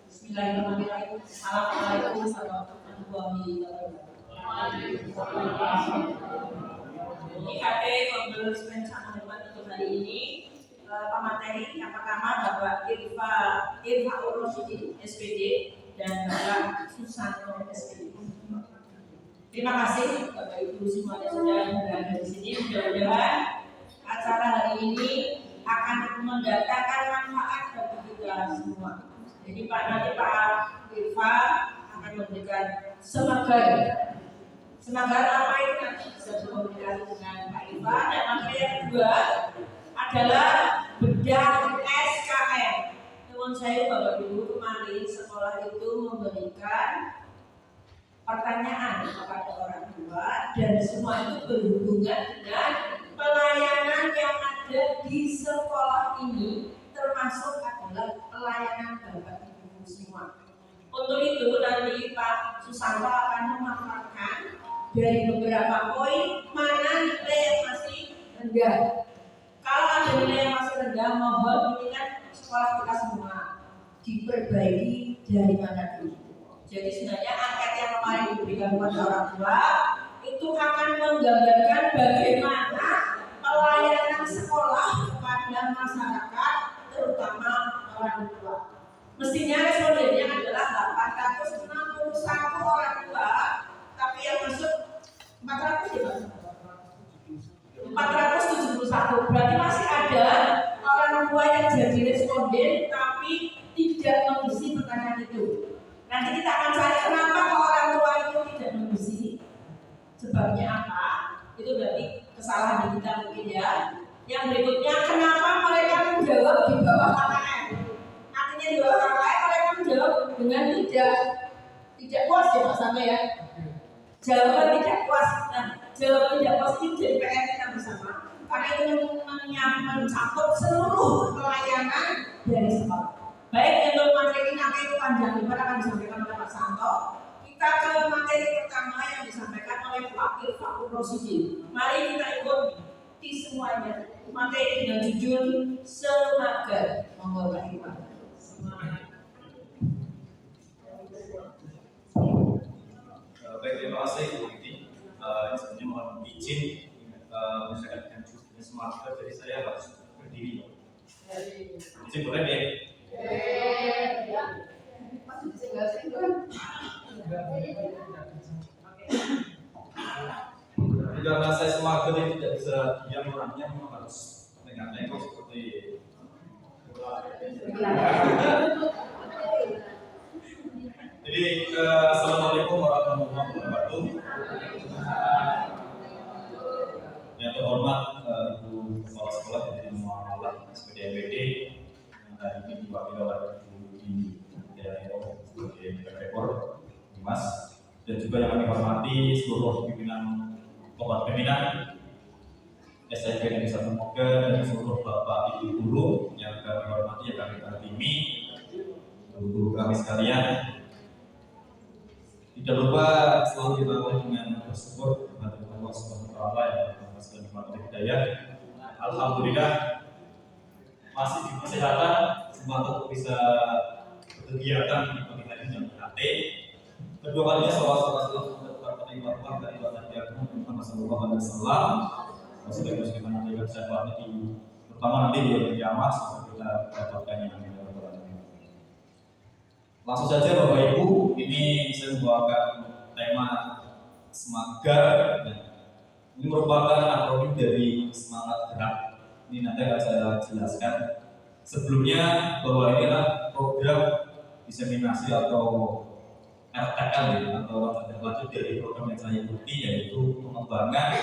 Bismillahirrahmanirrahim. Assalamualaikum warahmatullahi wabarakatuh. IHT Konferensi Sangat Hormat untuk hari ini pemateri yang pertama Bapak Irfa Urrosyidin SPD dan Bapak Susanto SPD. Terima kasih Bapak Ibu semuanya sudah berada di sini. Mudah-mudahan acara hari ini akan mendatangkan manfaat bagi kita semua. Jadi nanti Pak Irfa akan memberikan semangat apa itu nanti bisa berkomunikasi dengan Pak Irfa. Dan materi yang kedua adalah bedah SKM. Teman saya Bapak Ibu kemarin sekolah itu memberikan pertanyaan kepada orang tua dan semua itu berhubungan dengan pelayanan yang ada di sekolah ini, termasuk adalah pelayanan Bapak Ibu semua. Untuk itu nanti Pak Susanto akan memaparkan dari beberapa poin mana nilai yang masih rendah. Kalau ada nilai yang masih rendah, mohon ini kan sekolah kita semua diperbaiki dari mana dulu. Jadi sebenarnya angket yang kemarin diberikan kepada orang tua itu akan menggambarkan bagaimana pelayanan sekolah kepada masyarakat, terutama orang tua. Mestinya respondennya adalah 861 orang tua, tapi yang masuk 400 ya, 471. Berarti masih ada orang tua yang jadi responden tapi tidak mengisi pertanyaan itu. Nanti kita akan cari kenapa orang tua itu tidak mengisi. Sebabnya apa? Itu berarti kesalahan di kita mungkin ya. Yang berikutnya, kenapa mereka menjawab di bawah KKM? Artinya di bawah KKM mereka menjawab dengan tidak puas ya Pak Sama ya. Jawaban tidak puas. Nah, jawaban tidak puas itu jadi PR kita bersama. Karena itu mencakup seluruh pelayanan dari sekolah. Baik, untuk materi nanti itu panjang lebar akan disampaikan oleh Pak Santo. Kita ke materi pertama yang disampaikan oleh Pak Irfa Urrosyidin. Mari kita ikuti semuanya. Materi dengan judul Semangat. Monggo Pak Irfa. Baik, terima kasih Bu Iti. Sebenarnya mohon izin menyampaikan dengan judulnya Semangat, jadi saya harus berdiri. Izin boleh deh. Karena saya semangat ini tidak bisa diam orangnya, memang harus nengok seperti jadi assalamualaikum warahmatullahi wabarakatuh. Yang terhormat Ibu Kepala Sekolah dari Muamalah SPD MPD yang hari ini diwakili oleh Ibu di Rekor Dimas, dan juga yang kami hormati seluruh pimpinan kelompok pimpinan SIP Negeri 1 Moga dan seluruh bapak ibu guru yang kami hormati, yang kami tertimi, guru kami sekalian. Tidak lupa selalu dibangun dengan bersyukur kepada Allah Subhanahu wa Ta'ala yang memberikan nikmat hidayah. Alhamdulillah masih di kesehatan, semua bisa berkegiatan di pagi hari dan berhati. Kedua kalinya salah satu dari Bapak dari Bapak Diagung Muhammad Rasulullah SAW. Maksudnya kita nanti syafaatnya di pertama nanti di kiamat kita dapatkan yang langsung saja Bapak Ibu, ini saya membawakan tema Semagar. Ini merupakan akronim dari semangat gerak. Ini nanti akan saya jelaskan. Sebelumnya bahwa ini adalah program diseminasi atau RTL atau lanjut dari program yang saya ikuti, yaitu pengembangan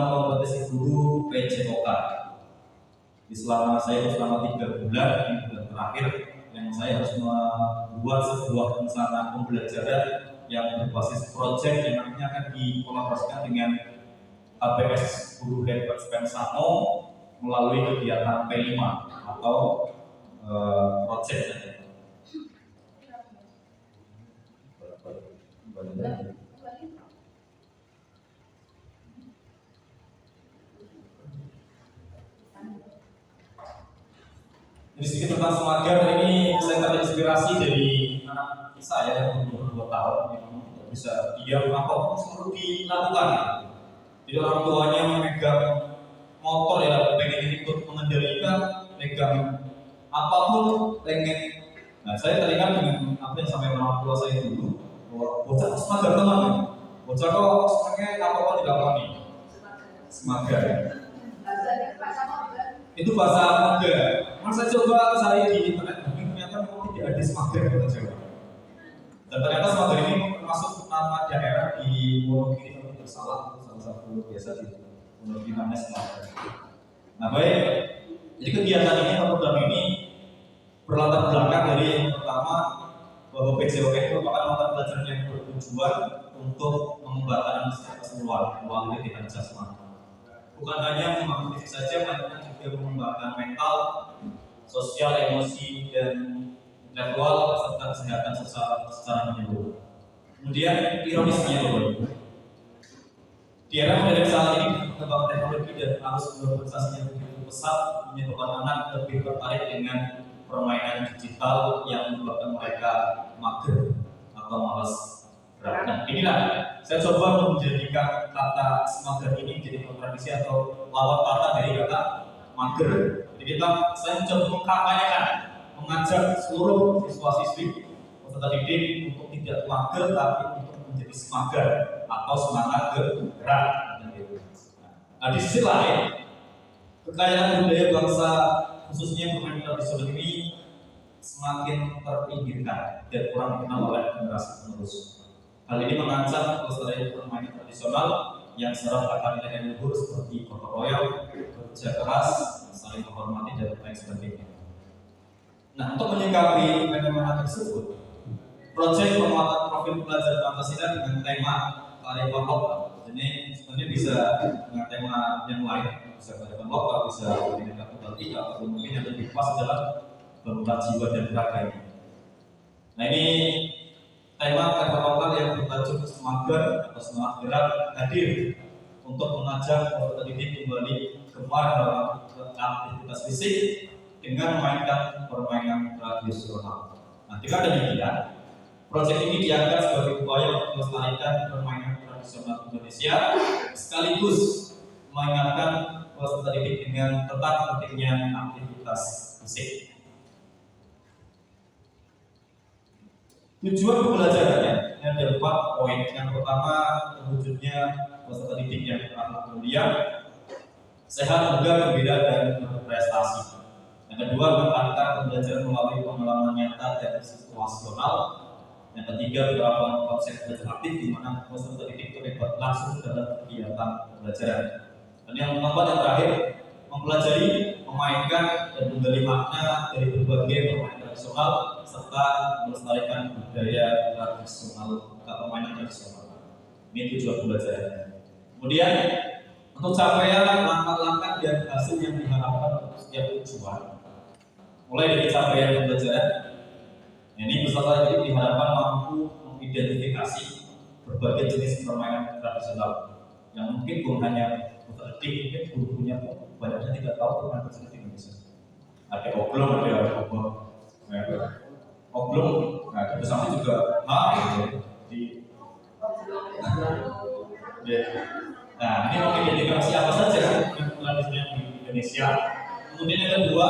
kompetisi guru PJOK. Selama 3 bulan, ini bulan terakhir, yang saya harus membuat sebuah rencana pembelajaran yang berbasis proyek yang nantinya akan dikolaborasikan dengan ABS Guru Hebat Spensano melalui kegiatan P5 atau proyek. Jadi sedikit tentang Semagar ini saya terinspirasi dari anak saya yang umur 2 tahun yang bisa diam apa perlu dilakukan. Jadi orang tuanya memegang motor ya pengen ikut mengendalikan, megang apapun pengen. Nah saya teringat dengan apa yang sampai orang tua saya dulu, bocah Semagar teman, bocah kok sebenarnya apa dilakoni Semagar. Itu bahasa Mangga. Saya coba cari di internet, ternyata memang tidak ada Semagar di Jawa. Dan ternyata Semagar ini termasuk nama daerah di Wonogiri kalau tidak salah, salah satu biasa di Wonogiri namanya Semagar. Nah baik, jadi kegiatan ini atau program ini berlatar belakang dari yang pertama bahwa PJOK itu merupakan mata pelajaran yang bertujuan untuk mengembangkan secara keseluruhan melalui latihan jasmani. Bukan hanya mengembangkan fisik saja, melainkan juga mengembangkan mental, sosial, emosi, dan intelektual serta kesehatan secara menyeluruh. Kemudian ironisnya Bapak, di era modern saat ini perkembangan teknologi dan arus globalisasi yang begitu pesat menyebabkan anak lebih tertarik dengan permainan digital yang menyebabkan mereka mager atau malas gerak. Nah inilah saya coba menjadikan kata Semagar ini menjadi kontradiksi atau lawan kata dari kata mager. Jadi saya mencoba mengkampanyekan, mengajak seluruh siswa-siswi peserta didik untuk tidak mager tapi untuk menjadi semagar atau semangat gerak. Nah di sisi lain, kekayaan budaya bangsa khususnya permainan tradisional ini semakin terpinggirkan dan kurang dikenal oleh generasi penerus. Hal ini mengancam kelestarian permainan tradisional yang syarat akan nilai luhur seperti gotong royong, kerja keras, saling menghormati dan lain sebagainya. Nah, untuk menyikapi fenomena tersebut, proyek penguatan profil pelajar Pancasila dengan tema kearifan lokal, ini sebenarnya bisa dengan tema yang lain, bisa kearifan lokal, bisa pendidikan tunggal ika, atau mungkin yang lebih pas adalah bangunan jiwa dan raganya. Nah ini tema kearifan lokal yang bertajuk Semagar atau semangat gerak hadir untuk mengajak peserta didik kembali gemar dalam aktivitas fisik dengan memainkan permainan tradisional. Nah, jika demikian, proyek ini dianggap sebagai upaya untuk melestarikan permainan tradisional Indonesia sekaligus mengingatkan peserta didik dengan tentang pentingnya aktivitas fisik. Tujuan pembelajarannya ada 4 poin. Yang pertama, terwujudnya peserta didik yang ramah mulia, sehat, bugar, gembira, dan berprestasi. Yang kedua, meningkatkan pembelajaran melalui pengalaman nyata dan situasional. Yang ketiga, penerapan konsep belajar aktif di mana peserta didik terlibat langsung dalam kegiatan pembelajaran. Dan yang keempat dan terakhir, mempelajari, memainkan, dan menggali makna dari berbagai permainan tradisional serta melestarikan budaya tradisional atau permainan tradisional. Ini tujuan pembelajarannya. Kemudian untuk capaian langkah-langkah dan hasil yang diharapkan untuk setiap tujuan, mulai dari capaian pembelajaran, ini peserta didik diharapkan mampu mengidentifikasi berbagai jenis permainan tradisional yang mungkin bukan hanya peserta didik, mungkin guru-gurunya pun banyaknya tidak tahu permainan tersebut di Indonesia. Ada oblong, ada oblong, nah di samping juga di Ya. Nah, ini mengidentifikasi apa saja yang tradisinya di Indonesia. Kemudian yang kedua,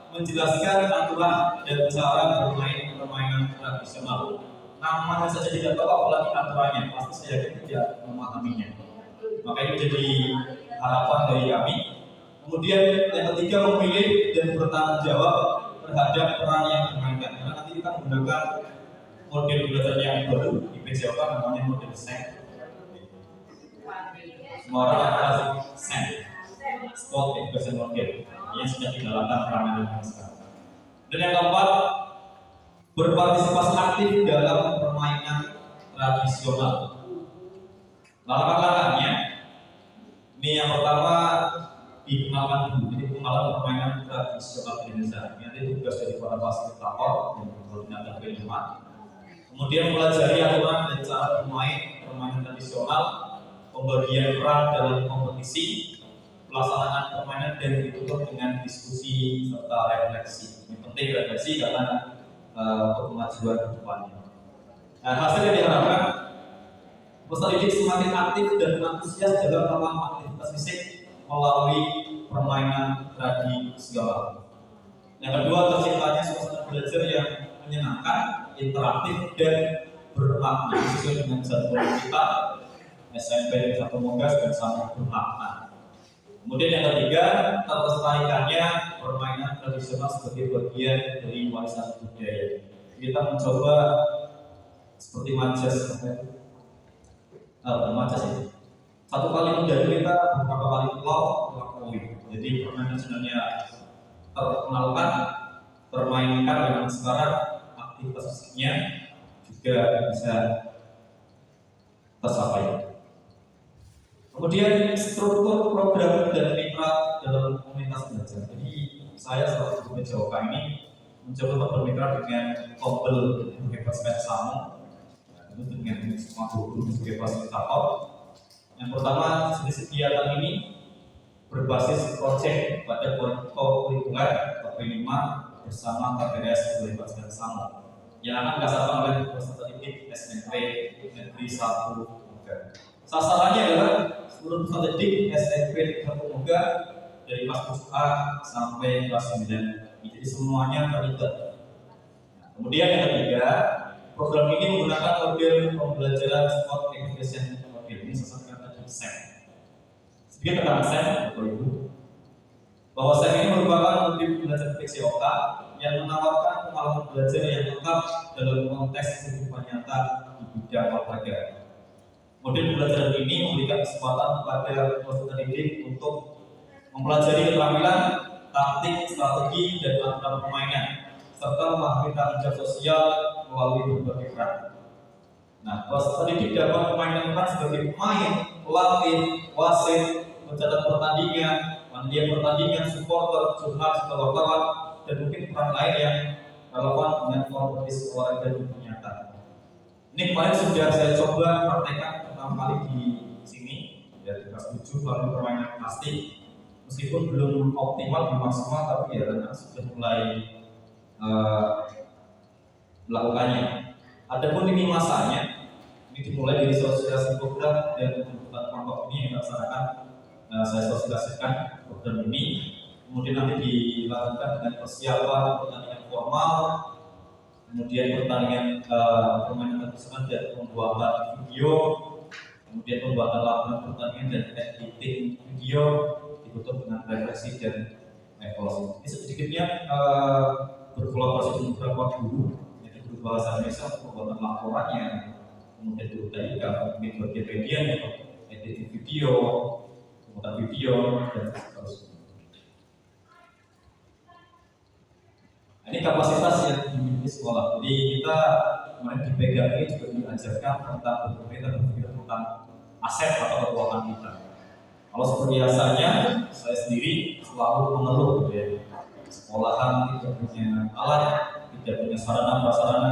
menjelaskan aturan dan cara bermain permainan tradisional. Namanya saja tidak tahu, apalagi aturannya, pasti saya yakin tidak memahaminya. Maka itu jadi harapan dari kami. Kemudian yang ketiga, memilih dan bertanggung jawab terhadap peran yang dimainkan. Karena nanti kita menggunakan model belajar yang baru di PJOK, namanya model SEN. Semua orang akan SEN, Sport Education Model, yang sudah digalakkan peranannya sekarang. Dan yang keempat, berpartisipasi aktif dalam permainan tradisional. Langkah-langkahnya, ini yang pertama dikenalkan dulu, jadi pengenalan permainan tradisional Indonesia. Ini nanti tugas dari para fasilitator dan koordinator P5. Kemudian pelajari aturan dan cara bermain permainan tradisional, pembagian peran dalam kompetisi, pelaksanaan permainan dan ditutup dengan diskusi serta refleksi. Ini penting refleksi karena untuk kemajuan ke depannya. Nah, hasil yang diharapkan, peserta didik semakin aktif dan antusias dalam melakukan aktivitas fisik melalui permainan tradisional. Yang kedua, terciptanya suasana belajar yang menyenangkan, interaktif dan bermakna sesuai dengan jadwal kita SMP 1 Mogas dan sama bermakna. Kemudian yang ketiga, terlestarikannya permainan tradisional sebagai bagian dari warisan budaya. Kita mencoba seperti manjas, ini. Satu kali menjadi kita beberapa kali pulau melampaui. Jadi permainan sebenarnya terkenalkan, termainkan dengan sekarang aktivitas fisiknya juga bisa tercapai. Kemudian struktur program dan mitra dalam komunitas belajar. Jadi saya selaku guru PJOK ini mencoba bermitra dengan Kombel sebagai fasilitator, itu dengan semua guru sebagai fasilitator. Yang pertama, jenis kegiatan ini berbasis proyek pada kurikuler P5 bersama KPDS sebagai fasilitator yang akan dilaksanakan oleh peserta didik SMP Negeri 1 Moga. Sasarannya adalah seluruh peserta didik SMP 1 Moga dari kelas A sampai kelas 9. Jadi semuanya terlibat. Nah, kemudian yang ketiga, program ini menggunakan model pembelajaran sport education model. Ini sesuai kata SEN. Sedikit tentang SEN, Bapak Ibu, bahwa SEN ini merupakan model belajar PJOK yang menawarkan pengalaman belajar yang lengkap dalam konteks kehidupan nyata di bidang olahraga. Model belajar ini memberikan kesempatan kepada peserta didik untuk mempelajari keterampilan, taktik, strategi, dan aturan permainan, serta memahami tanggung jawab sosial melalui berbagai peran. Nah, peserta didik dapat memainkan peran sebagai pemain, pelatih, wasit, pencatat pertandingan, panitia pertandingan, supporter, jurnalis, atau wartawan, dan mungkin peran lain yang relevan dengan kompetisi olahraga dunia nyata. Ini kemarin sudah saya coba praktekkan pertama kali di sini, ya di kelas 7 melalui permainan plastik. Meskipun belum optimal, belum maksimal, tapi ya karena sudah mulai melakukannya. Adapun ini masanya, ini dimulai dari sosialisasi program dan pembentukan kelompok ini yang dilaksanakan. Saya sosialisasikan program ini, kemudian nanti dilakukan dengan persiapan pertandingan formal, kemudian pertandingan permainan tradisional dan pembuatan video, kemudian pembuatan laporan pertandingan dan editing video, ditutup dengan refleksi dan evaluasi. Ini sedikitnya berkolaborasi dengan beberapa guru, yaitu guru bahasa Indonesia untuk pembuatan laporannya, kemudian guru TIK, mungkin bagian media, editing video, pembuatan video, dan seterusnya. Ini kapasitas yang dimiliki sekolah. Jadi kita kemarin di PGAI juga diajarkan tentang berpikir tentang aset atau keuangan kita. Kalau seperti biasanya, saya sendiri selalu mengeluh ya, sekolahan tidak punya alat, tidak punya sarana prasarana,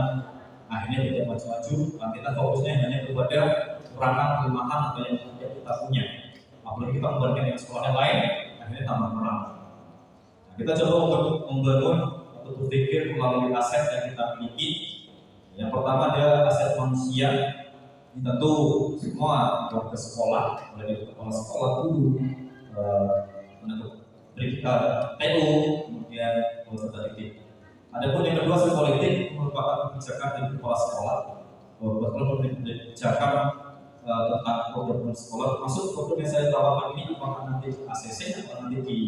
akhirnya tidak maju-maju. Dan kita fokusnya hanya kepada perangkat kelemahan atau yang tidak kita punya. Apalagi kita membandingkan dengan sekolah yang lain, akhirnya tambah kurang. Nah, kita coba untuk membangun atau berpikir melalui aset yang kita miliki. Yang pertama ada aset manusia, Ini tentu semua warga sekolah, mulai dari kepala sekolah, guru, TU, kemudian peserta didik. Adapun yang kedua, sisi politik merupakan kebijakan dari kepala sekolah, kebijakan tentang program sekolah, termasuk program yang saya tawarkan ini apakah nanti ACC atau nanti di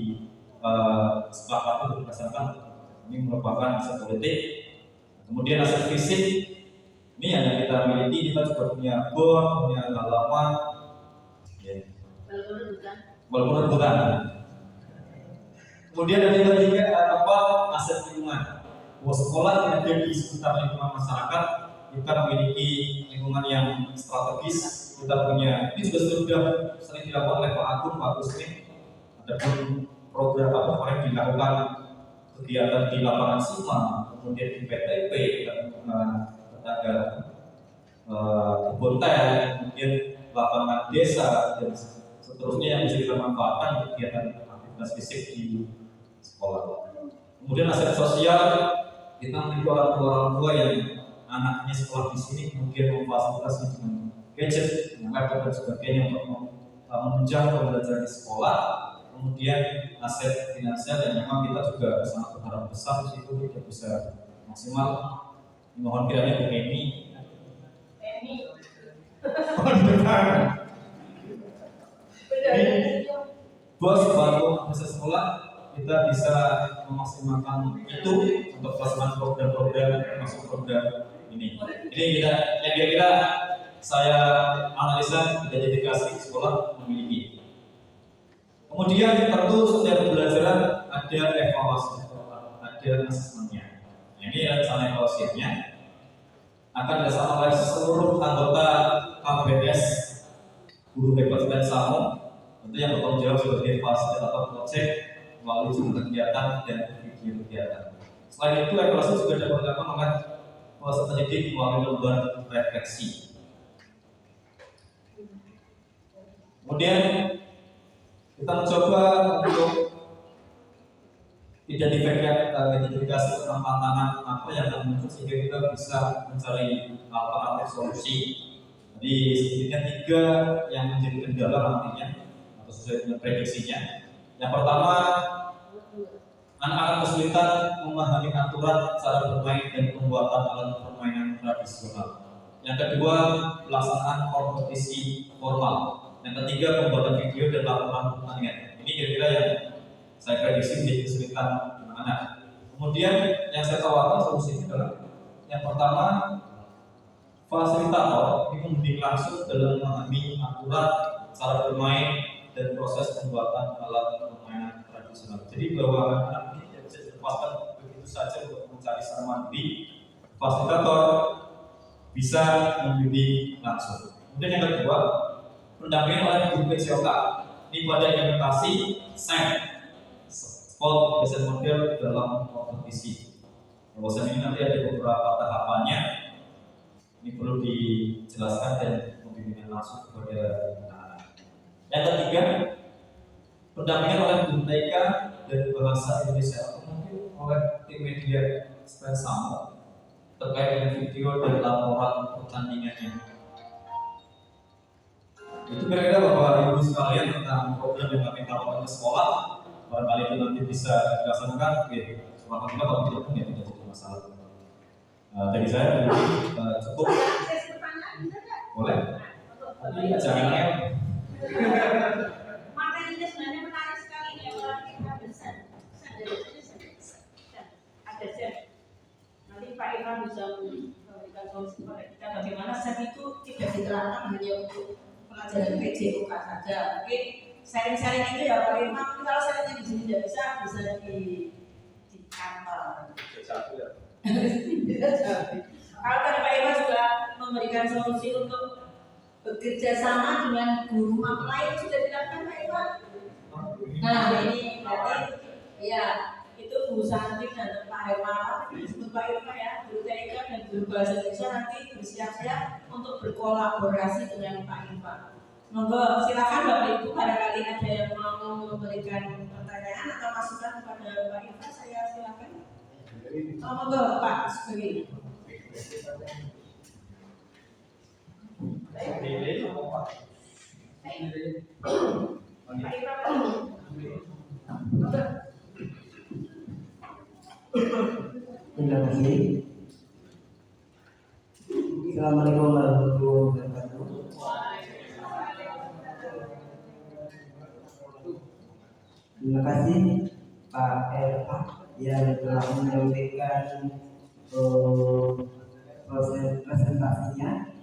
sepakati berdasarkan ini merupakan aset politik. Kemudian aset fisik ini yang kita miliki, kita juga punya board, punya halaman, ya. Walaupun rebutan. Kemudian yang ketiga aset lingkungan. Bahwa sekolah yang ada di sekitar lingkungan masyarakat, kita memiliki lingkungan yang strategis. Kita punya, ini juga sudah sering dilakukan oleh Pak Agung, Pak Kusmin. Ada pun program apa kemarin dilakukan kegiatan di lapangan SIMA, kemudian di PTP, tenaga kebun teh, kemudian lapangan desa dan seterusnya yang bisa kita manfaatkan kegiatan aktivitas fisik di sekolah. Kemudian aset sosial, kita memiliki orang tua yang anaknya sekolah di sini kemudian memfasilitasi dengan gadget, laptop dan sebagainya untuk menunjang pembelajaran di sekolah. Kemudian aset finansial yang memang kita juga sangat berharap besar di situ tidak bisa maksimal. Mohon kiranya Bu Emi. Bos bantu masa sekolah kita bisa memaksimalkan itu untuk pelaksanaan program-program masuk program ini. Ini yang kira-kira saya analisa tidak dedikasi sekolah memiliki. Kemudian tentu setiap pembelajaran ada evaluasi, ada asesmennya. Nah, ini rencana evaluasinya akan dilaksanakan oleh seluruh anggota KBS Guru Hebat dan Samo, tentu yang bertanggung jawab sebagai fasilitator proyek melalui jumlah kegiatan dan video kegiatan. Selain itu, evaluasi juga dilakukan oleh peserta didik melalui lembar refleksi. Kemudian kita mencoba untuk identifikasi tentang tantangan apa yang akan muncul sehingga kita bisa mencari alternatif solusi. Jadi sedikitnya 3 yang menjadi kendala nantinya atau sesuai dengan prediksinya. Yang pertama, anak akan kesulitan memahami aturan cara bermain dan pembuatan alat permainan tradisional. Yang kedua, pelaksanaan kompetisi formal. Yang ketiga, pembuatan video dan laporan pertandingan. Ini kira-kira yang saya prediksi menjadi kesulitan anak. Kemudian yang saya tawarkan solusinya adalah yang pertama, fasilitator ini membimbing langsung dalam memahami aturan cara bermain dan proses pembuatan alat permainan tradisional. Jadi bahwa anak ini tidak bisa dilepaskan begitu saja untuk mencari sana mandiri. Fasilitator bisa membimbing langsung. Kemudian yang kedua, pendampingan oleh guru PCOK. Ini pada implementasi sport business model dalam kompetisi. Bahwasan ini nanti ada beberapa tahapannya. Ini perlu dijelaskan dan membimbing langsung kepada anak-anak. Yang ketiga, pendampingan oleh guru TK dan bahasa Indonesia atau mungkin oleh tim media Sama terkait dengan video dan laporan pertandingannya. Itu kira-kira Bapak Ibu sekalian tentang program yang kami tawarkan ke sekolah. Barangkali itu nanti bisa dilaksanakan. Oke, selamat juga kalau tidak pun ya tidak jadi masalah. Dari saya cukup. Boleh? Jangan ya. Materinya sebenarnya menarik sekali ya, kalau kita besar. Ada set. Nanti Pak Irfan bisa memberikan solusi kepada kita bagaimana set itu tidak diterapkan hanya untuk pelajaran PJOK saja. Mungkin sharing-sharing itu ya Pak Irfan. Kalau sharingnya di sini tidak bisa di kantor. Kalau tadi Pak Irfan juga memberikan solusi untuk bekerja sama dengan guru mapel lain sudah dilakukan Pak Irfan. Nah ini berarti ya itu Bu Santi dan Pak Hermawan disebut Pak Irfan ya, guru TK dan guru bahasa Indonesia nanti bersiap-siap untuk berkolaborasi dengan Pak Irfan. Monggo silakan Bapak Ibu, barangkali ada yang mau memberikan pertanyaan atau masukan kepada Pak Irfan, saya silakan. Monggo Pak sebagai Terima kasih. Assalamualaikum warahmatullahi wabarakatuh. Terima kasih Pak Elva yang telah menyampaikan proses presentasinya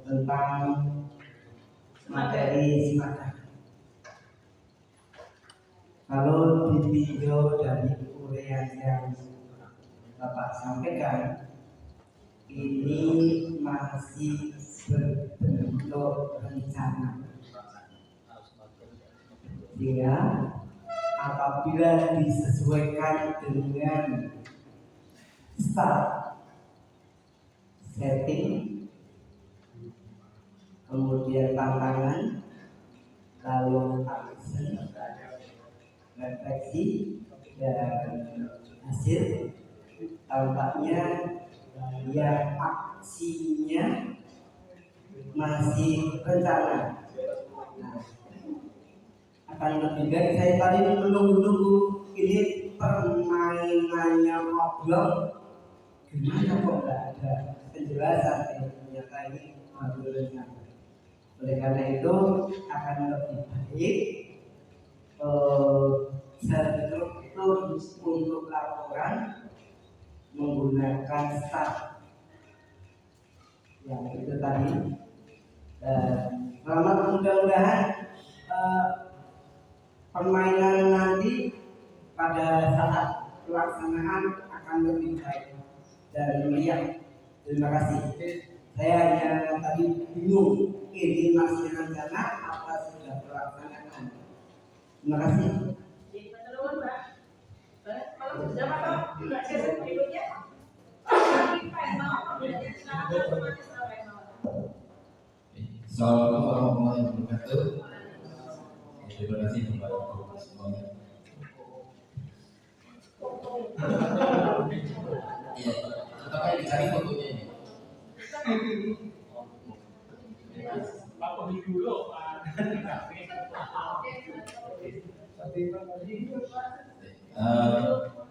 tentang materi simakan. Kalau ditinjau dari uraian yang Bapak sampaikan, ini masih berbentuk rencana. Sehingga apabila disesuaikan dengan start, setting, kemudian tantangan, lalu aksi, refleksi, dan hasil, tampaknya yang aksinya masih rencana. Nah, akan lebih baik saya tadi menunggu ini permainannya ngobrol, gimana kok nggak ada penjelasan ternyata ini baru rencana. Oleh karena itu akan lebih baik struktur untuk laporan menggunakan start yang itu tadi. Selamat, mudah-mudahan permainan nanti pada saat pelaksanaan akan lebih baik dan meriah. Terima kasih. Saya hanya tadi bingung ini masih rencana apa sudah pelaksanaan. Terima kasih. Kalau sudah atau tidak sesi berikutnya, Assalamualaikum warahmatullahi wabarakatuh. Terima kasih kepada semuanya. Iya, apa yang dicari fotonya ini? Pak pergi dulu, Pak.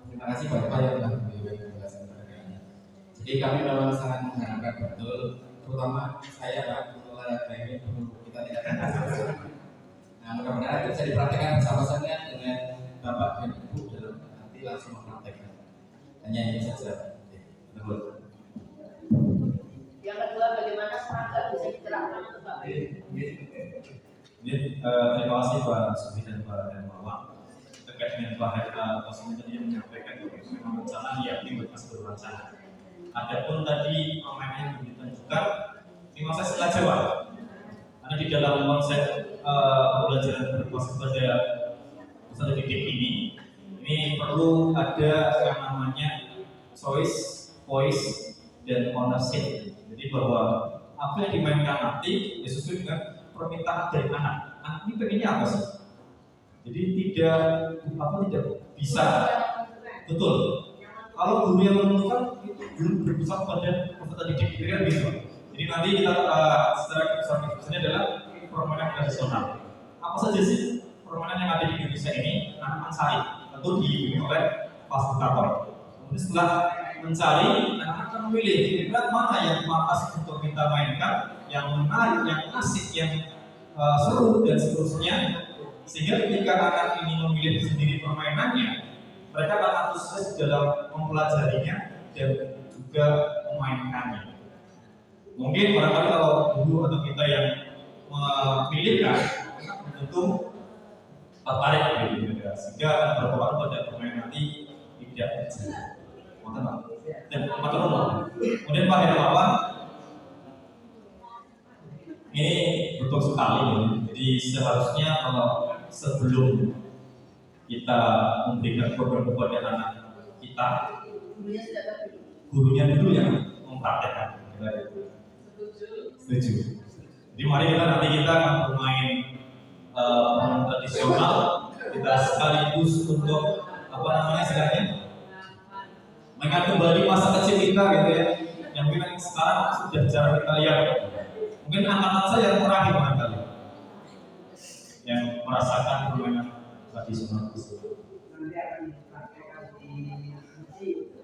Terima kasih Bapak yang telah memberikan penjelasan kepada kami. Jadi kami memang sangat mengharapkan betul, terutama saya Pak, olahraga ini kita tidak akan selesai. Nah, mudah-mudahan bisa diperhatikan bersama-sama dengan Bapak dan Ibu dalam nanti langsung mempraktekkan. Hanya ini saja. Betul. yang kedua, bagaimana seragam bisa diterapkan untuk Bapak? Terima kasih Pak Sufi dan Pak Hermawan. Terkait dengan Pak Sufi tadi yang menyampaikan bahwa memang rencana diakui masih berencana. Adapun tadi permainan yang ditunjukkan, memang saya setelah jawab. Karena di dalam konsep pembelajaran berbasis pada peserta didik ini perlu ada yang namanya choice, voice, dan ownership. Jadi bahwa apa yang dimainkan nanti sesuai dengan permintaan dari anak. Anak ini pengennya apa sih? Jadi tidak bisa betul. Kalau guru yang menentukan itu belum berpusat pada peserta didik kan gitu. Jadi nanti kita secara keputusannya adalah permainan tradisional. Apa saja sih permainan yang ada di Indonesia ini? Anak mencari tentu dibimbing oleh fasilitator. Kemudian setelah mencari, anak-anak akan memilih kira-kira mana yang pantas untuk kita mainkan, yang menarik, yang asik, yang seru dan seterusnya. Sehingga ketika anak ini memilih sendiri permainannya, mereka akan antusias dalam mempelajarinya dan juga memainkannya. Mungkin barangkali kalau guru atau kita yang memilihkan, tentu tertarik gitu, sehingga berpengaruh pada permainan nanti tidak terjadi. Dan kemudian Pak Hermawan, ini betul sekali. Jadi seharusnya kalau sebelum kita memberikan program kepada anak kita, gurunya dulu yang mempraktekkan. Setuju. Jadi mari nanti kita akan bermain tradisional, kita sekaligus untuk apa namanya istilahnya, mengingat kembali masa kecil kita gitu ya, yang mungkin sekarang sudah jarang kita lihat. Mungkin anak-anak saya yang terakhir barangkali yang merasakan permainan tradisional tersebut. Nanti akan dipraktekkan di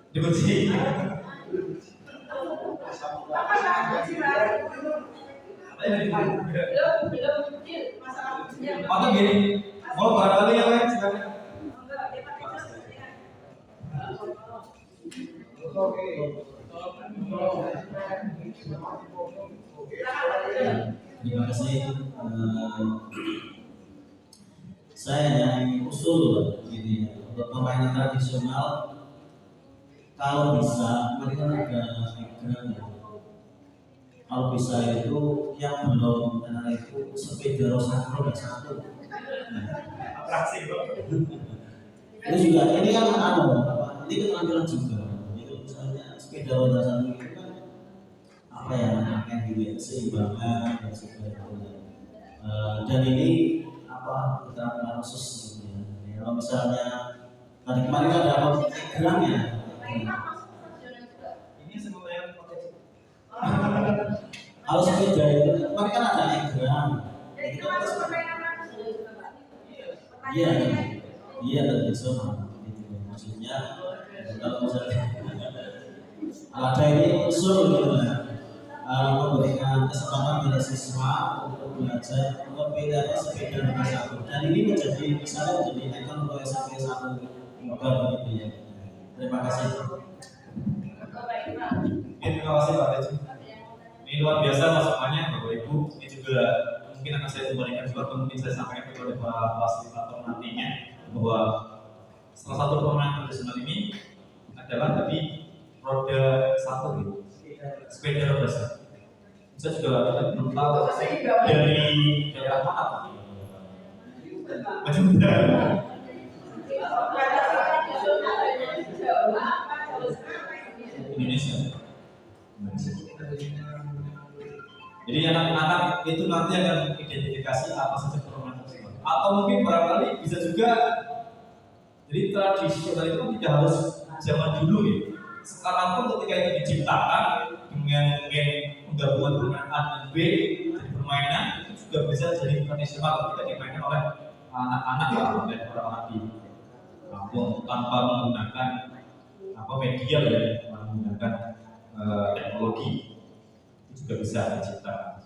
Dibenci. Apa nak kecilan? Belum kecil masalah kecilnya. Maka gini, mau barangkali yang lain silakan. Enggak, dia pakai jas kecilnya. Terima kasih. Saya yang usul gitu ya, untuk permainan tradisional kalau bisa mereka ada background ya. Kalau bisa itu yang belum kenal itu sepeda roda satu. Atraksi kok. Itu juga ini kan ini keterampilan juga. Itu misalnya sepeda roda satu itu kan apa ya namanya gitu ya, keseimbangan dan sebagainya. Dan ini apa keterampilan khusus gitu ya. Kalau misalnya tadi kemarin ada apa backgroundnya. Ini sebenarnya Kalau sepeda itu kemarin kan ada background. Jadi itu masuk permainan tradisional juga, Pak. Iya, iya tradisional. Gitu. Maksudnya kalau misalnya ada ini usul gitu ya, memberikan kesempatan pada siswa untuk belajar berbeda sepeda roda satu. Dan ini menjadi misalnya menjadi ikon untuk SMP 1 Moga begitu ya. Terima kasih. terima kasih Pak Tejo. Ini luar biasa masukannya Bapak Ibu. Ini juga mungkin akan saya kembalikan juga atau mungkin saya sampaikan kepada para fasilitator nantinya bahwa salah satu permainan tradisional ini adalah tadi roda satu gitu. Sepeda roda satu. Saya juga belum tahu dari daerah mana Pak. Majembar. Indonesia. Jadi anak-anak itu nanti akan identifikasi apa saja permainan tersebut. Atau mungkin barangkali bisa juga, jadi tradisional itu tidak harus zaman dulu ya. Sekarang pun ketika itu diciptakan dengan penggabungan permainan A dan B jadi permainan itu juga bisa jadi tradisional ketika dimainkan oleh anak-anak ya, oleh orang-orang di kampung tanpa menggunakan media ya, menggunakan teknologi. Juga bisa diciptakan.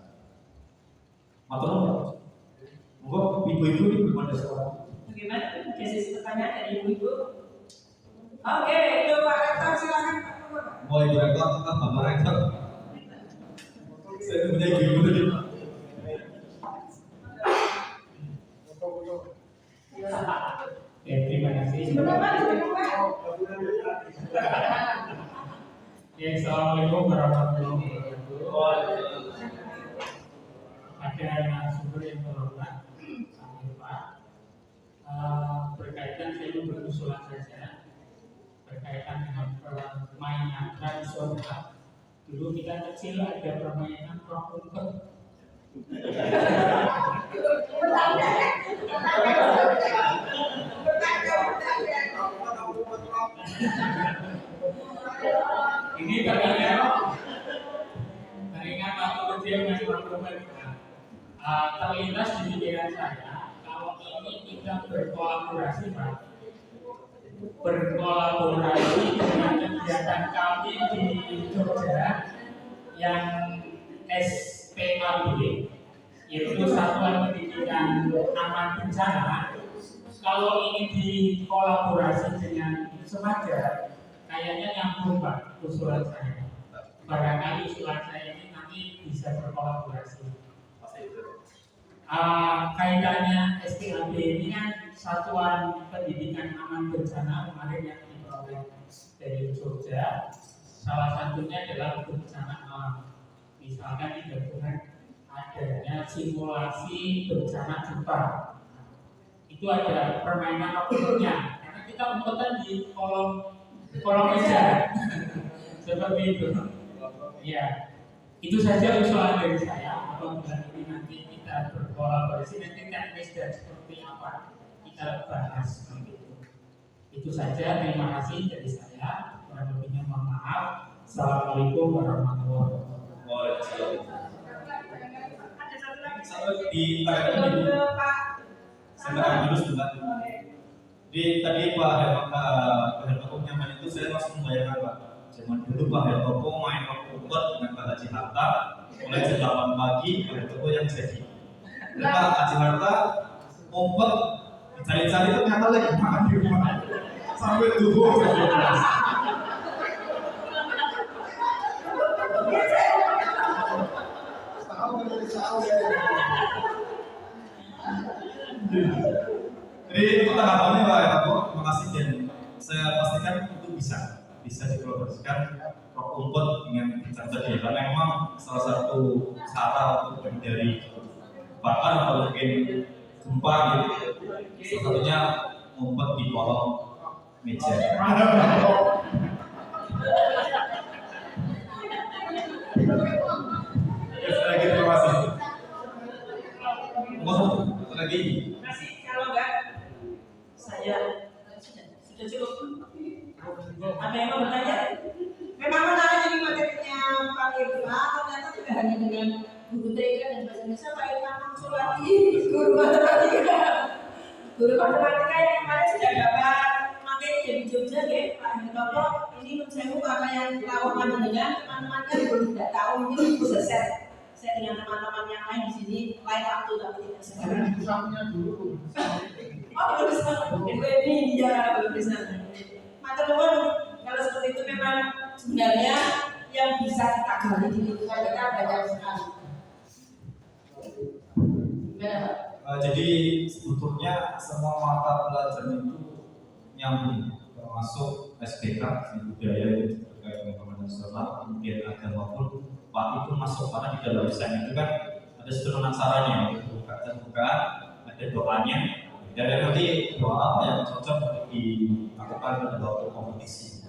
Matur nuwun. Monggo ibu-ibu di belum ada suara. Bagaimana sesi pertanyaan dari ibu-ibu? Oke, itu Pak Rektor silakan Pak. Mau ibu rektor atau bapak rektor? Saya punya ibu-ibu tadi. Terima kasih. Assalamualaikum warahmatullahi wabarakatuh. Ada narasumber yang terhormat, Pak. Berkaitan saya berusulan saja berkaitan dengan permainan tradisional. Dulu kita kecil ada permainan rock umpet. Ini teringat waktu kecil main rock umpet. Terlintas di pikiran saya, kalau ini kita berkolaborasi, Pak, berkolaborasi dengan kegiatan kami di Jogja yang SPAB, yaitu Satuan Pendidikan Aman Bencana. Kalau ini dikolaborasi dengan Semaja, kayaknya nyambung Pak usulan saya. Barangkali usulan saya ini nanti bisa berkolaborasi. Kaitannya SPAB ini kan Satuan Pendidikan Aman Bencana kemarin yang diperoleh dari Jogja. Salah satunya adalah bencana alam. Misalkan digabungkan adanya simulasi bencana gempa. Itu ada permainan waktunya. Karena kita umumkan di kolom meja seperti itu. Ya, itu saja usulan dari saya. Apabila ini nanti kita berkolaborasi, nanti teknis dan seperti apa kita bahas begitu. Itu saja. Terima kasih dari saya. Kurang lebihnya mohon maaf. Assalamualaikum warahmatullahi wabarakatuh. Waalaikumsalam. sampai di tanggal ini. Sebentar dulu sebentar. Di tadi Pak Hertopo nyaman itu saya langsung membayangkan Pak. Zaman dulu Pak Hertopo main umpet dengan Pak Haji Hatta mulai jam 8 pagi Pak Hertopo yang jadi. Dan Pak Haji Hatta umpet dicari-cari ternyata lagi makan di rumah sampai tubuh. Jadi itu tanggapannya Pak Hertopo, terima kasih dan saya pastikan itu bisa dikolaborasikan Rock Umpet dengan Bincang Cerdas karena memang salah satu cara untuk menghindari kebakaran atau mungkin gempa gitu. Salah satunya ngumpet di kolong meja. Lagi terima kasih. Satu lagi. Masih kalau enggak saya sudah cukup. Ada yang mau bertanya? Memang menarik jadi materinya Pak Irfa, ternyata tidak hanya dengan guru TK dan bahasa Indonesia, Pak Irfa muncul lagi guru matematika. Guru matematika yang kemarin sudah dapat materi dari Jogja ya, Pak Hertopo. Ini mencewu karena yang tahu dengan teman-teman kan belum tidak tahu ini bisa saya dengan teman-teman yang lain di sini lain waktu tapi tidak sekarang. Oh belum bisa, ini dia belum bisa. Teman-teman, kalau seperti itu memang sebenarnya yang bisa kita gali di lingkungan kita banyak sekali. Jadi sebetulnya semua mata pelajaran itu nyambung, termasuk SPK, budaya itu terkait dengan pembangunan nasional, kemudian agama pun Pak itu masuk karena di dalam desain itu kan ada seturunan sarannya, bukan ada doanya. Dan nanti doa apa yang cocok untuk dilakukan pada waktu kompetisi.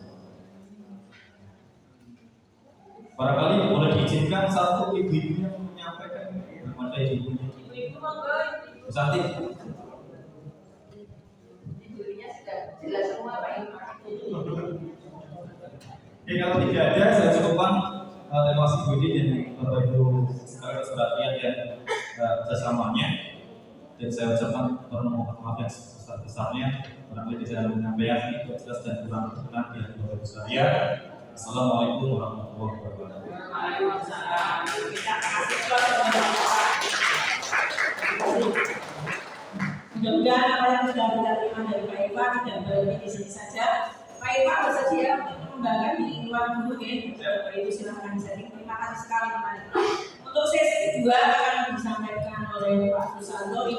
Barangkali boleh diizinkan satu ibu-ibu yang menyampaikan kepada ibu-ibunya. Ibu monggo. Bu Santi. Ibunya sudah jelas semua Pak Irfa. Oke, kalau tidak ada saya cukupkan. Terima kasih Bu Didi dan Bapak Ibu atas perhatian dan kerjasamanya. Dan saya ucapkan permohonan maaf yang sebesar-besarnya barangkali tidak menyampaikan itu jelas dan kurang berkenan di hati Bapak Ibu sekalian. Assalamualaikum warahmatullahi wabarakatuh. Waalaikumsalam. Kita kasih mudah-mudahan apa yang sudah kita terima dari Pak Irfa tidak berhenti di sini saja. Pak Irfa bersedia untuk mengembangkan di luar dulu ya. Bapak Ibu silahkan sharing. Terima kasih sekali teman-teman. Untuk sesi kedua akan disampaikan oleh Pak Susanto.